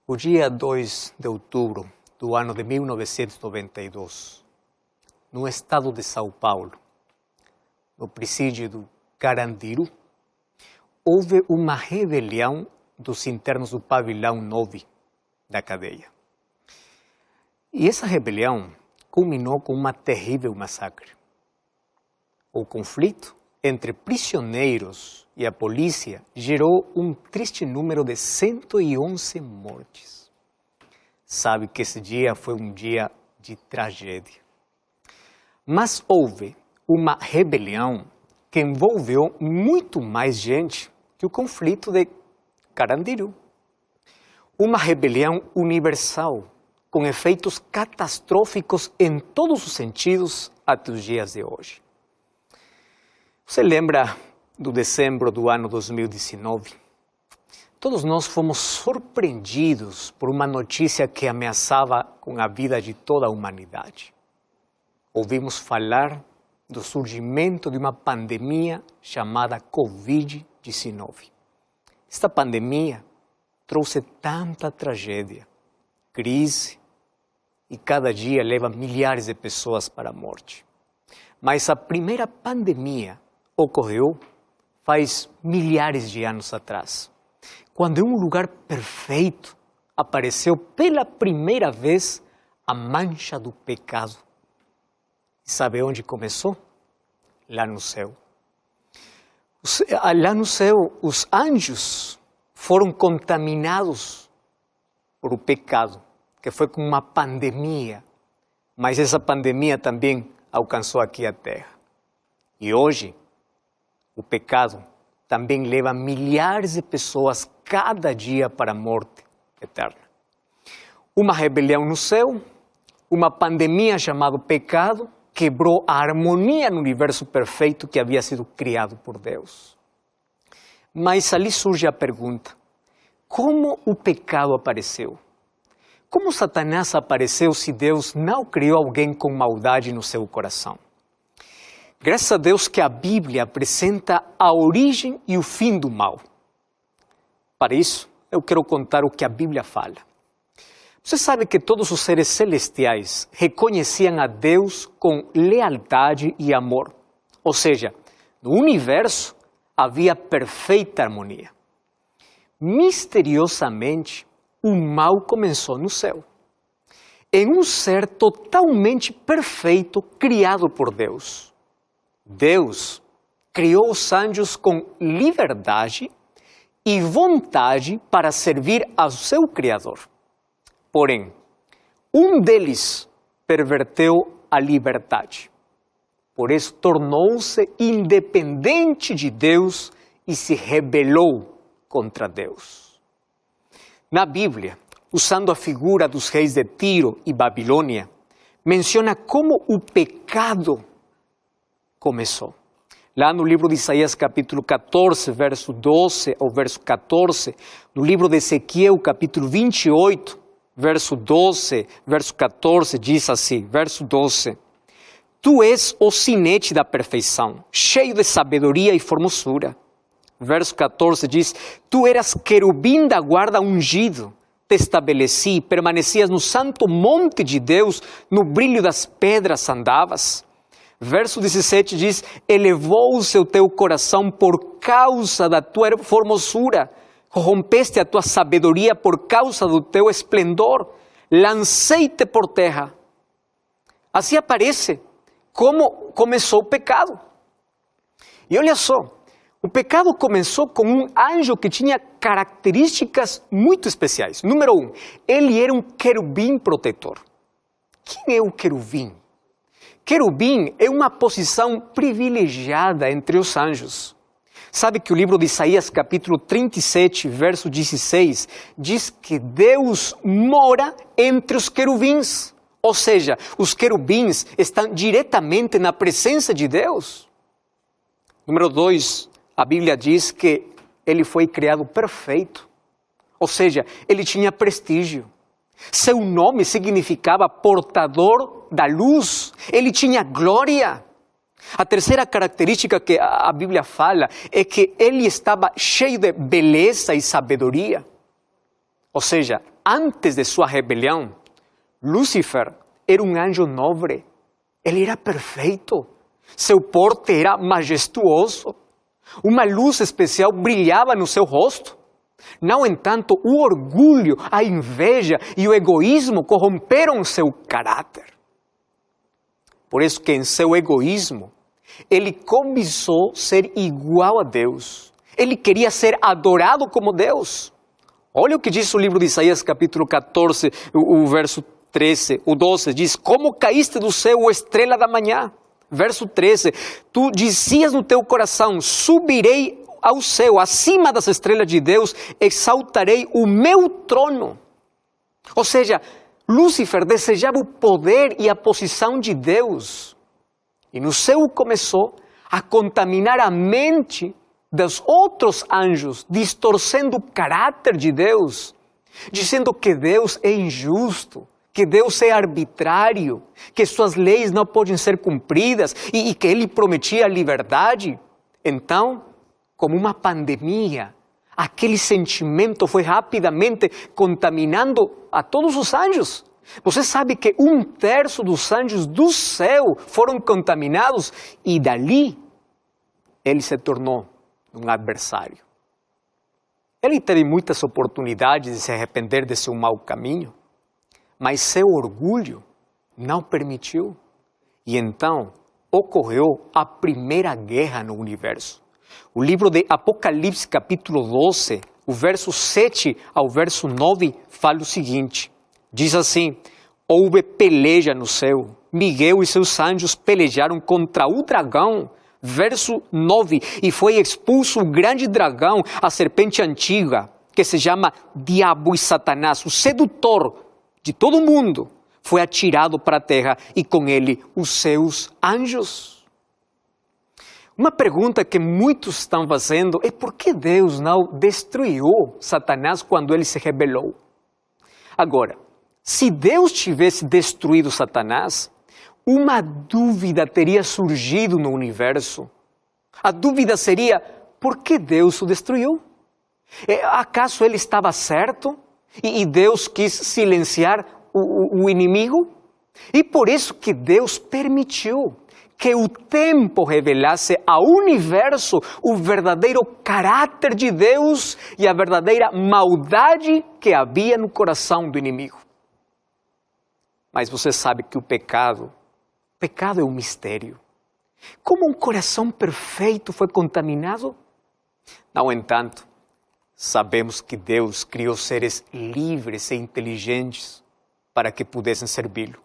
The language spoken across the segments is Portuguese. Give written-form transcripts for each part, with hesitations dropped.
O dia 2 de outubro do ano de 1992, no estado de São Paulo, no presídio do Carandiru, houve uma rebelião dos internos do pavilhão 9 da cadeia. E essa rebelião culminou com uma terrível massacre. O conflito entre prisioneiros e a polícia gerou um triste número de 111 mortes. Sabe que esse dia foi um dia de tragédia. Mas houve uma rebelião que envolveu muito mais gente que o conflito de Carandiru. Uma rebelião universal, com efeitos catastróficos em todos os sentidos até os dias de hoje. Você lembra do dezembro do ano 2019? Todos nós fomos surpreendidos por uma notícia que ameaçava com a vida de toda a humanidade. Ouvimos falar do surgimento de uma pandemia chamada Covid-19. Esta pandemia trouxe tanta tragédia, crise, e cada dia leva milhares de pessoas para a morte. Mas a primeira pandemia ocorreu faz milhares de anos atrás, quando em um lugar perfeito apareceu pela primeira vez a mancha do pecado. E sabe onde começou? Lá no céu. Lá no céu, os anjos foram contaminados por o pecado, que foi como uma pandemia, mas essa pandemia também alcançou aqui a terra. E hoje, o pecado também leva milhares de pessoas cada dia para a morte eterna. Uma rebelião no céu, uma pandemia chamada pecado, quebrou a harmonia no universo perfeito que havia sido criado por Deus. Mas ali surge a pergunta: como o pecado apareceu? Como Satanás apareceu se Deus não criou alguém com maldade no seu coração? Graças a Deus que a Bíblia apresenta a origem e o fim do mal. Para isso, eu quero contar o que a Bíblia fala. Você sabe que todos os seres celestiais reconheciam a Deus com lealdade e amor. Ou seja, no universo havia perfeita harmonia. Misteriosamente, o mal começou no céu. Em um ser totalmente perfeito criado por Deus. Deus criou os anjos com liberdade e vontade para servir ao seu Criador. Porém, um deles perverteu a liberdade. Por isso, tornou-se independente de Deus e se rebelou contra Deus. Na Bíblia, usando a figura dos reis de Tiro e Babilônia, menciona como o pecado começou. Lá no livro de Isaías capítulo 14, verso 12 ao verso 14, no livro de Ezequiel capítulo 28, verso 12, verso 14, diz assim, verso 12: Tu és o sinete da perfeição, cheio de sabedoria e formosura. Verso 14 diz: Tu eras querubim da guarda ungido, te estabeleci, permanecias no santo monte de Deus, no brilho das pedras andavas. Verso 17 diz: elevou-se o teu coração por causa da tua formosura, corrompeste a tua sabedoria por causa do teu esplendor, lancei-te por terra. Assim aparece como começou o pecado. E olha só, o pecado começou com um anjo que tinha características muito especiais. Número 1, ele era um querubim protetor. Quem é o querubim? Querubim é uma posição privilegiada entre os anjos. Sabe que o livro de Isaías, capítulo 37, verso 16, diz que Deus mora entre os querubins. Ou seja, os querubins estão diretamente na presença de Deus. Número 2, a Bíblia diz que ele foi criado perfeito. Ou seja, ele tinha prestígio. Seu nome significava portador da luz. Ele tinha glória. A terceira característica que a Bíblia fala é que ele estava cheio de beleza e sabedoria. Ou seja, antes de sua rebelião, Lúcifer era um anjo nobre. Ele era perfeito. Seu porte era majestuoso. Uma luz especial brilhava no seu rosto. No entanto, o orgulho, a inveja e o egoísmo corromperam seu caráter. Por isso que em seu egoísmo, ele cobiçou ser igual a Deus. Ele queria ser adorado como Deus. Olha o que diz o livro de Isaías, capítulo 14, o verso 13, o 12. Diz, como caíste do céu, ó estrela da manhã. Verso 13, tu dizias no teu coração, subirei ao céu, acima das estrelas de Deus, exaltarei o meu trono. Ou seja, Lúcifer desejava o poder e a posição de Deus. E no céu começou a contaminar a mente dos outros anjos, distorcendo o caráter de Deus, dizendo que Deus é injusto, que Deus é arbitrário, que suas leis não podem ser cumpridas e que Ele prometia a liberdade. Então, como uma pandemia, aquele sentimento foi rapidamente contaminando a todos os anjos. Você sabe que 1/3 dos anjos do céu foram contaminados e dali ele se tornou um adversário. Ele teve muitas oportunidades de se arrepender de seu mau caminho, mas seu orgulho não permitiu. E então ocorreu a primeira guerra no universo. O livro de Apocalipse, capítulo 12, o verso 7 ao verso 9, fala o seguinte. Diz assim, houve peleja no céu. Miguel e seus anjos pelejaram contra o dragão. Verso 9, e foi expulso o grande dragão, a serpente antiga, que se chama Diabo e Satanás, o sedutor de todo mundo, foi atirado para a terra e com ele os seus anjos. Uma pergunta que muitos estão fazendo é por que Deus não destruiu Satanás quando ele se rebelou? Agora, se Deus tivesse destruído Satanás, uma dúvida teria surgido no universo. A dúvida seria, por que Deus o destruiu? Acaso ele estava certo e Deus quis silenciar o inimigo? E por isso que Deus permitiu que o tempo revelasse ao universo o verdadeiro caráter de Deus e a verdadeira maldade que havia no coração do inimigo. Mas você sabe que o pecado é um mistério. Como um coração perfeito foi contaminado? No entanto, sabemos que Deus criou seres livres e inteligentes para que pudessem servi-lo.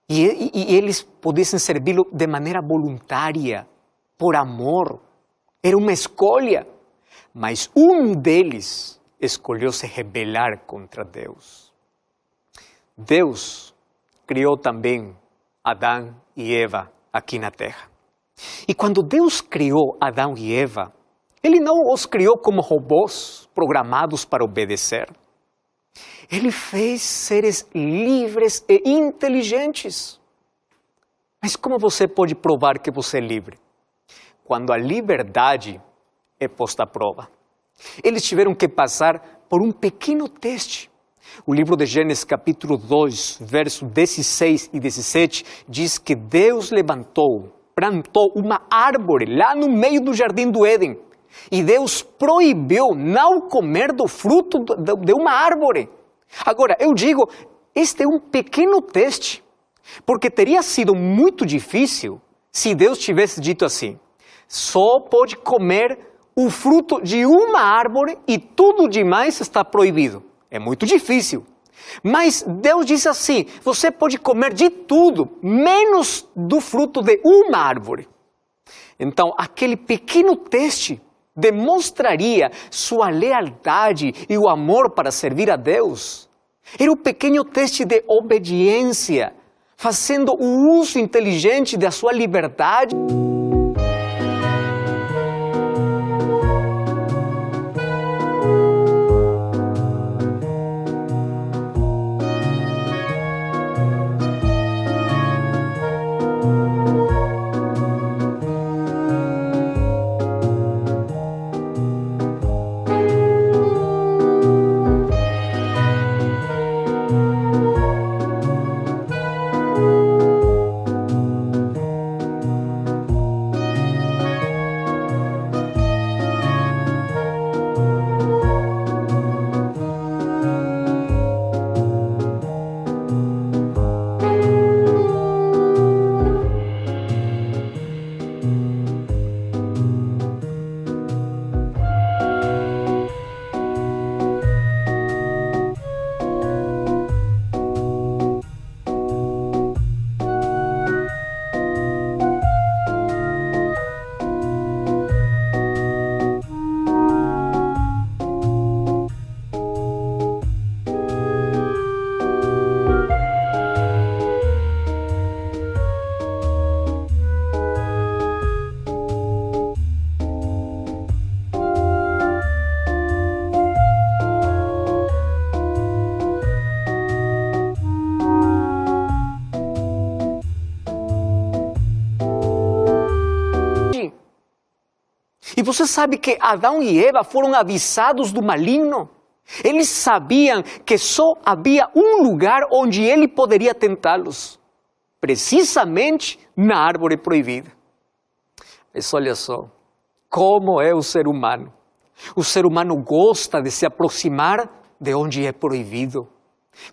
E eles pudessem servi-lo de maneira voluntária, por amor. Era uma escolha. Mas um deles escolheu se rebelar contra Deus. Deus criou também Adão e Eva aqui na terra. E quando Deus criou Adão e Eva, Ele não os criou como robôs programados para obedecer. Ele fez seres livres e inteligentes. Mas como você pode provar que você é livre? Quando a liberdade é posta à prova. Eles tiveram que passar por um pequeno teste. O livro de Gênesis, capítulo 2, versos 16 e 17, diz que Deus plantou uma árvore lá no meio do jardim do Éden. E Deus proibiu não comer do fruto de uma árvore. Agora, eu digo, este é um pequeno teste, porque teria sido muito difícil se Deus tivesse dito assim, só pode comer o fruto de uma árvore e tudo demais está proibido. É muito difícil. Mas Deus diz assim, você pode comer de tudo, menos do fruto de uma árvore. Então, aquele pequeno teste demonstraria sua lealdade e o amor para servir a Deus. Era um pequeno teste de obediência, fazendo o uso inteligente da sua liberdade. E você sabe que Adão e Eva foram avisados do maligno? Eles sabiam que só havia um lugar onde ele poderia tentá-los. Precisamente na árvore proibida. Mas olha só, como é o ser humano. O ser humano gosta de se aproximar de onde é proibido.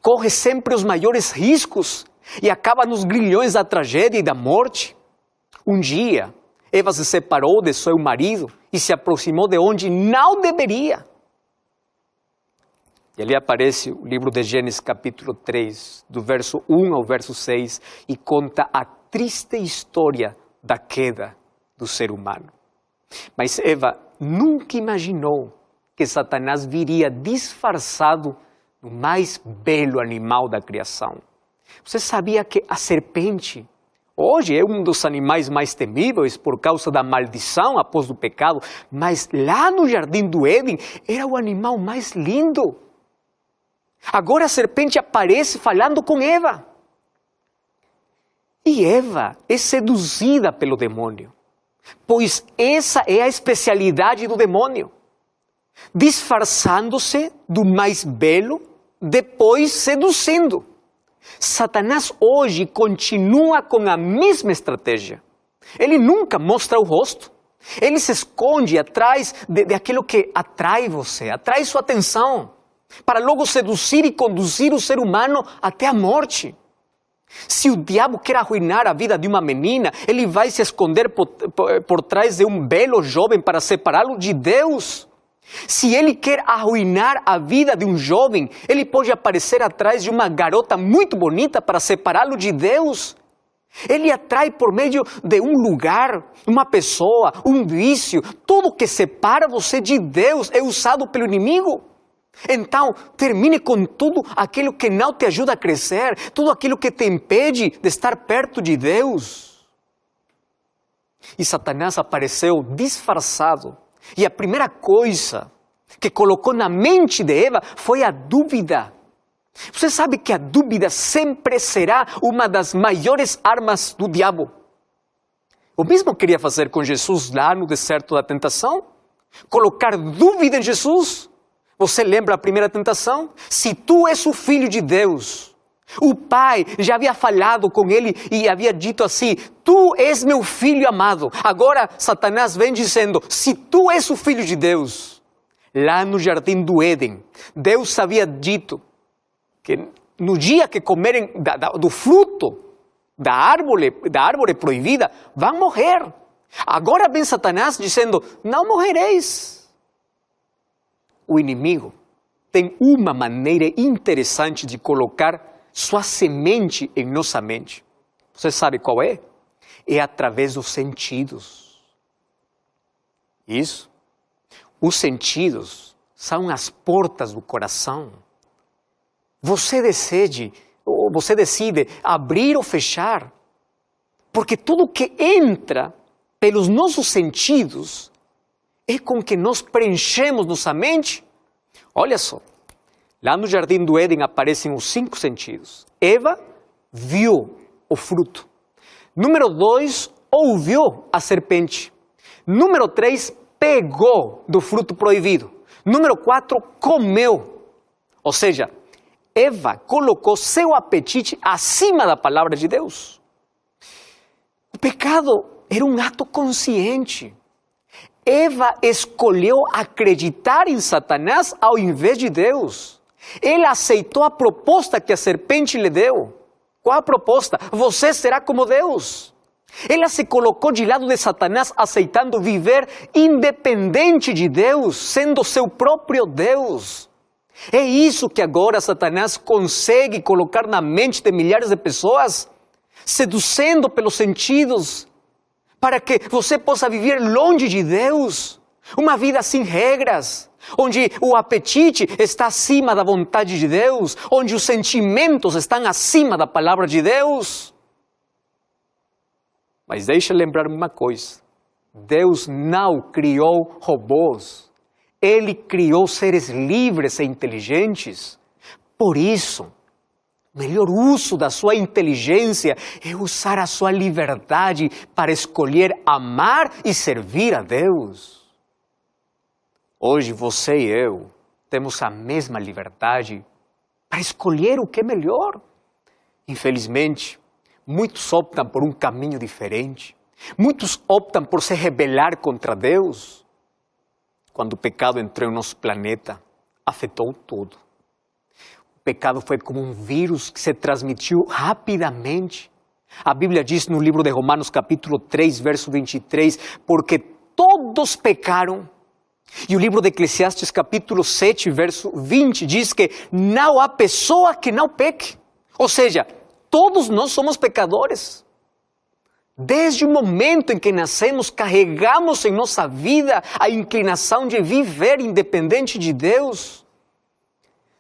Corre sempre os maiores riscos e acaba nos grilhões da tragédia e da morte. Um dia, Eva se separou de seu marido e se aproximou de onde não deveria. E ali aparece o livro de Gênesis capítulo 3, do verso 1 ao verso 6, e conta a triste história da queda do ser humano. Mas Eva nunca imaginou que Satanás viria disfarçado no mais belo animal da criação. Você sabia que a serpente hoje é um dos animais mais temíveis por causa da maldição após o pecado, mas lá no jardim do Éden era o animal mais lindo. Agora a serpente aparece falando com Eva. E Eva é seduzida pelo demônio, pois essa é a especialidade do demônio. Disfarçando-se do mais belo, depois seduzindo. Satanás hoje continua com a mesma estratégia. Ele nunca mostra o rosto. Ele se esconde atrás daquilo que atrai você, atrai sua atenção, para logo seduzir e conduzir o ser humano até a morte. Se o diabo quer arruinar a vida de uma menina, ele vai se esconder por trás de um belo jovem para separá-lo de Deus. Se ele quer arruinar a vida de um jovem, ele pode aparecer atrás de uma garota muito bonita para separá-lo de Deus. Ele atrai por meio de um lugar, uma pessoa, um vício. Tudo que separa você de Deus é usado pelo inimigo. Então, termine com tudo aquilo que não te ajuda a crescer, tudo aquilo que te impede de estar perto de Deus. E Satanás apareceu disfarçado. E a primeira coisa que colocou na mente de Eva foi a dúvida. Você sabe que a dúvida sempre será uma das maiores armas do diabo. O mesmo queria fazer com Jesus lá no deserto da tentação. Colocar dúvida em Jesus. Você lembra a primeira tentação? Se tu és o filho de Deus. O pai já havia falado com ele e havia dito assim: tu és meu filho amado. Agora Satanás vem dizendo: se tu és o filho de Deus. Lá no jardim do Éden, Deus havia dito que no dia que comerem do fruto da árvore proibida, vão morrer. Agora vem Satanás dizendo: não morrereis. O inimigo tem uma maneira interessante de colocar sua semente em nossa mente. Você sabe qual é? É através dos sentidos. Isso. Os sentidos são as portas do coração. Você decide abrir ou fechar, porque tudo que entra pelos nossos sentidos é com que nós preenchemos nossa mente. Olha só, lá no jardim do Éden aparecem os 5 sentidos. Eva viu o fruto. Número 2, ouviu a serpente. Número 3, pegou do fruto proibido. Número 4, comeu. Ou seja, Eva colocou seu apetite acima da palavra de Deus. O pecado era um ato consciente. Eva escolheu acreditar em Satanás ao invés de Deus. Ela aceitou a proposta que a serpente lhe deu. Qual a proposta? Você será como Deus. Ela se colocou de lado de Satanás, aceitando viver independente de Deus, sendo seu próprio Deus. É isso que agora Satanás consegue colocar na mente de milhares de pessoas, seduzindo pelos sentidos, para que você possa viver longe de Deus, uma vida sem regras, onde o apetite está acima da vontade de Deus, onde os sentimentos estão acima da palavra de Deus. Mas deixa eu lembrar uma coisa, Deus não criou robôs, Ele criou seres livres e inteligentes. Por isso, o melhor uso da sua inteligência é usar a sua liberdade para escolher amar e servir a Deus. Hoje você e eu temos a mesma liberdade para escolher o que é melhor. Infelizmente, muitos optam por um caminho diferente. Muitos optam por se rebelar contra Deus. Quando o pecado entrou em nosso planeta, afetou tudo. O pecado foi como um vírus que se transmitiu rapidamente. A Bíblia diz no livro de Romanos capítulo 3, verso 23, porque todos pecaram. E o livro de Eclesiastes capítulo 7, verso 20, diz que não há pessoa que não peque. Ou seja, todos nós somos pecadores. Desde o momento em que nascemos, carregamos em nossa vida a inclinação de viver independente de Deus.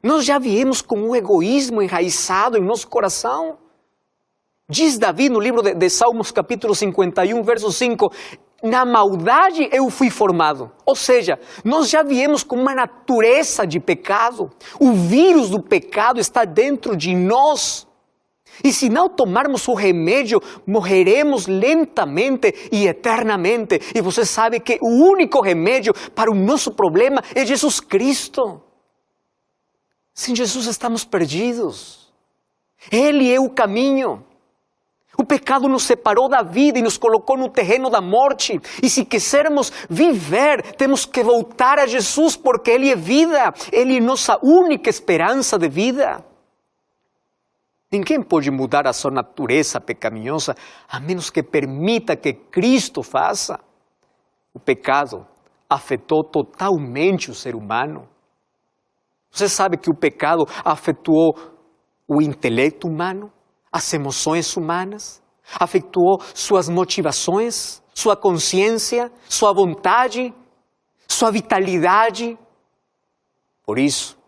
Nós já viemos com um egoísmo enraizado em nosso coração. Diz Davi no livro de Salmos capítulo 51, verso 5, na maldade eu fui formado. Ou seja, nós já viemos com uma natureza de pecado. O vírus do pecado está dentro de nós. E se não tomarmos o remédio, morreremos lentamente e eternamente. E você sabe que o único remédio para o nosso problema é Jesus Cristo. Sem Jesus estamos perdidos. Ele é o caminho. O pecado nos separou da vida e nos colocou no terreno da morte. E se quisermos viver, temos que voltar a Jesus, porque Ele é vida. Ele é nossa única esperança de vida. Ninguém pode mudar a sua natureza pecaminosa, a menos que permita que Cristo faça. O pecado afetou totalmente o ser humano. Você sabe que o pecado afetou o intelecto humano, as emoções humanas, afetou suas motivações, sua consciência, sua vontade, sua vitalidade. Por isso,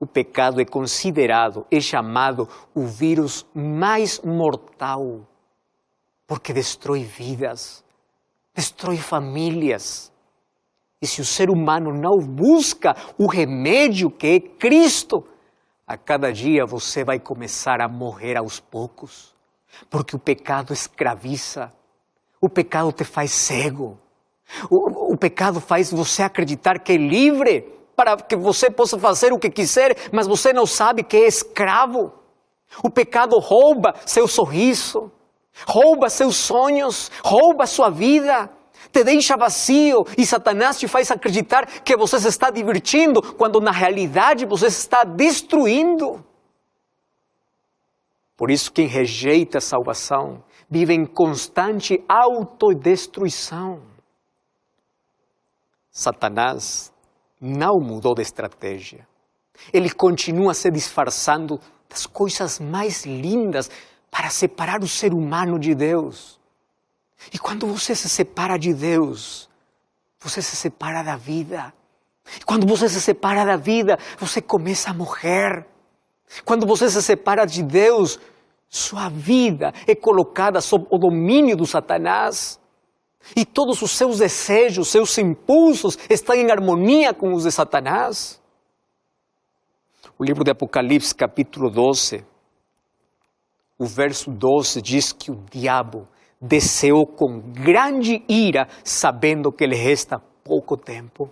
o pecado é considerado, é chamado o vírus mais mortal, porque destrói vidas, destrói famílias. E se o ser humano não busca o remédio que é Cristo, a cada dia você vai começar a morrer aos poucos, porque o pecado escraviza, o pecado te faz cego, o pecado faz você acreditar que é livre, para que você possa fazer o que quiser, mas você não sabe que é escravo. O pecado rouba seu sorriso, rouba seus sonhos, rouba sua vida, te deixa vazio e Satanás te faz acreditar que você se está divertindo, quando na realidade você se está destruindo. Por isso quem rejeita a salvação vive em constante autodestruição. Satanás não mudou de estratégia. Ele continua se disfarçando das coisas mais lindas para separar o ser humano de Deus. E quando você se separa de Deus, você se separa da vida. E quando você se separa da vida, você começa a morrer. Quando você se separa de Deus, sua vida é colocada sob o domínio do Satanás. E todos os seus desejos, seus impulsos estão em harmonia com os de Satanás. O livro de Apocalipse, capítulo 12, o verso 12 diz que o diabo desceu com grande ira, sabendo que lhe resta pouco tempo.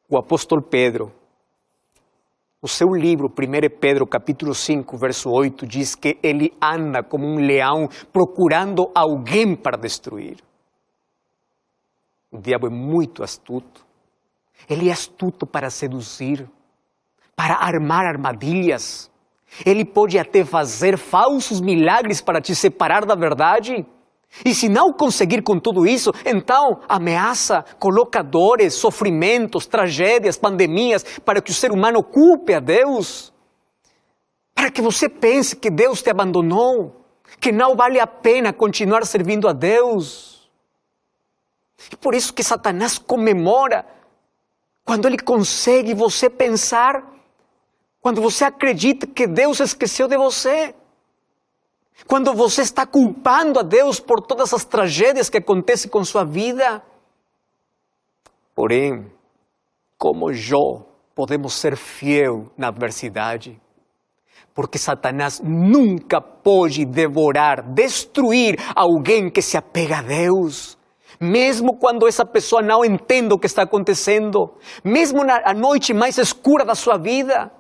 O apóstolo Pedro, no seu livro, 1 Pedro, capítulo 5, verso 8, diz que ele anda como um leão procurando alguém para destruir. O diabo é muito astuto. Ele é astuto para seduzir, para armar armadilhas. Ele pode até fazer falsos milagres para te separar da verdade. E se não conseguir com tudo isso, então ameaça, coloca dores, sofrimentos, tragédias, pandemias, para que o ser humano culpe a Deus. Para que você pense que Deus te abandonou, que não vale a pena continuar servindo a Deus. E por isso que Satanás comemora quando ele consegue você pensar, quando você acredita que Deus esqueceu de você. Quando você está culpando a Deus por todas as tragédias que acontecem com sua vida. Porém, como Jó, podemos ser fiel na adversidade. Porque Satanás nunca pode devorar, destruir alguém que se apega a Deus. Mesmo quando essa pessoa não entende o que está acontecendo. Mesmo na noite mais escura da sua vida.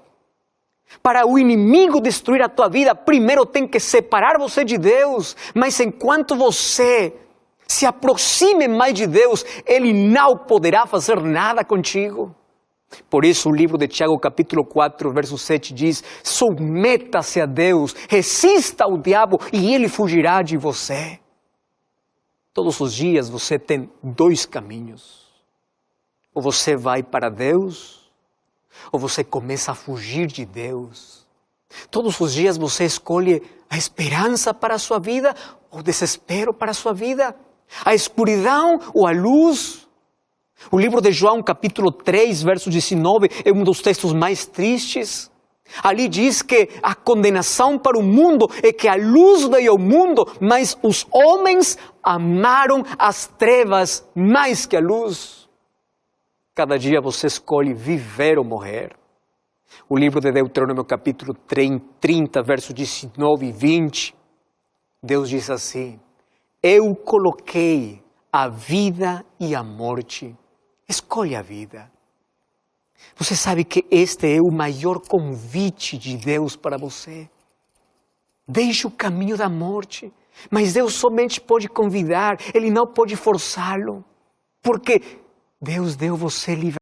Para o inimigo destruir a tua vida, primeiro tem que separar você de Deus. Mas enquanto você se aproxime mais de Deus, Ele não poderá fazer nada contigo. Por isso o livro de Tiago, capítulo 4, verso 7 diz: submeta-se a Deus, resista ao diabo e ele fugirá de você. Todos os dias você tem dois caminhos. Ou você vai para Deus, ou você começa a fugir de Deus. Todos os dias você escolhe a esperança para a sua vida ou o desespero para a sua vida. A escuridão ou a luz. O livro de João, capítulo 3, verso 19, é um dos textos mais tristes. Ali diz que a condenação para o mundo é que a luz veio ao mundo, mas os homens amaram as trevas mais que a luz. Cada dia você escolhe viver ou morrer. O livro de Deuteronômio, capítulo 30, versos 19 e 20, Deus diz assim: eu coloquei a vida e a morte. Escolhe a vida. Você sabe que este é o maior convite de Deus para você. Deixe o caminho da morte. Mas Deus somente pode convidar, Ele não pode forçá-lo. Porque Deus deu você livre.